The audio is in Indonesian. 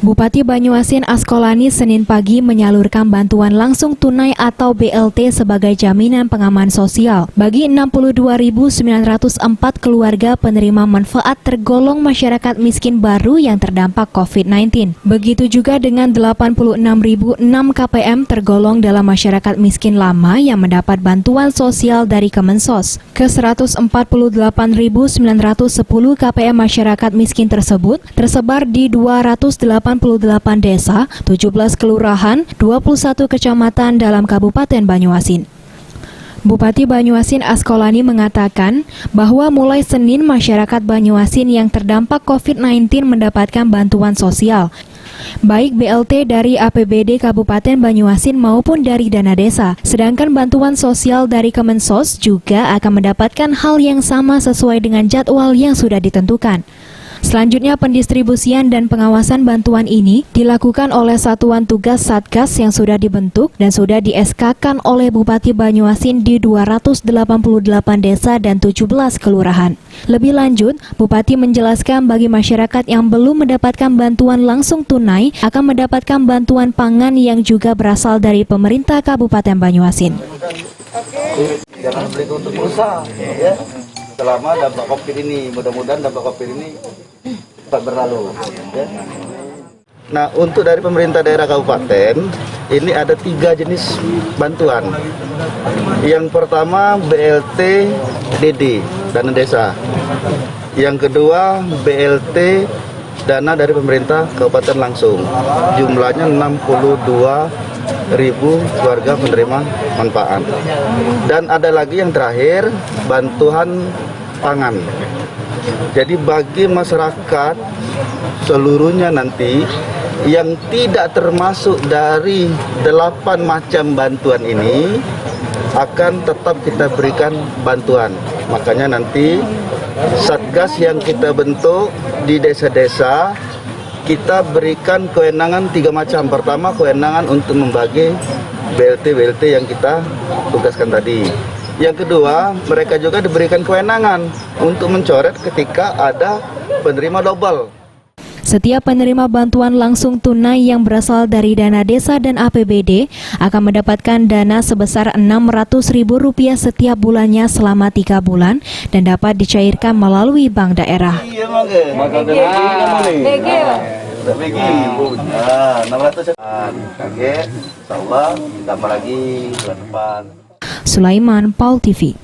Bupati Banyuasin Askolani Senin pagi menyalurkan bantuan langsung tunai atau BLT sebagai jaminan pengaman sosial bagi 62.904 keluarga penerima manfaat tergolong masyarakat miskin baru yang terdampak COVID-19. Begitu juga dengan 86.006 KPM tergolong dalam masyarakat miskin lama yang mendapat bantuan sosial dari Kemensos. Ke 148.910 KPM masyarakat miskin tersebut tersebar di 288 desa, 17 kelurahan, 21 kecamatan dalam Kabupaten Banyuasin. Bupati Banyuasin Askolani mengatakan bahwa mulai Senin masyarakat Banyuasin yang terdampak COVID-19 mendapatkan bantuan sosial, baik BLT dari APBD Kabupaten Banyuasin maupun dari dana desa. Sedangkan bantuan sosial dari Kemensos juga akan mendapatkan hal yang sama sesuai dengan jadwal yang sudah ditentukan. Selanjutnya, pendistribusian dan pengawasan bantuan ini dilakukan oleh Satuan Tugas Satgas yang sudah dibentuk dan sudah di-SK-kan oleh Bupati Banyuasin di 288 desa dan 17 kelurahan. Lebih lanjut, Bupati menjelaskan bagi masyarakat yang belum mendapatkan bantuan langsung tunai akan mendapatkan bantuan pangan yang juga berasal dari pemerintah Kabupaten Banyuasin. Jangan beli untuk pulsa, ya. Selama dampak COVID ini, mudah-mudahan dampak COVID ini cepat berlalu. Ya. Nah, untuk dari pemerintah daerah kabupaten, ini ada 3 jenis bantuan. Yang pertama BLT DD, dana desa. Yang kedua BLT dana dari pemerintah kabupaten langsung. Jumlahnya 62.000 keluarga penerima manfaat. Dan ada lagi yang terakhir, bantuan pangan. Jadi bagi masyarakat seluruhnya nanti yang tidak termasuk dari 8 macam bantuan ini akan tetap kita berikan bantuan. Makanya nanti Satgas yang kita bentuk di desa-desa kita berikan kewenangan 3 macam. Pertama, kewenangan untuk membagi BLT yang kita tugaskan tadi. Yang kedua, mereka juga diberikan kewenangan untuk mencoret ketika ada penerima double. Setiap penerima bantuan langsung tunai yang berasal dari dana desa dan APBD akan mendapatkan dana sebesar Rp600.000 setiap bulannya selama 3 bulan dan dapat dicairkan melalui bank daerah. Sulaiman, Paul TV.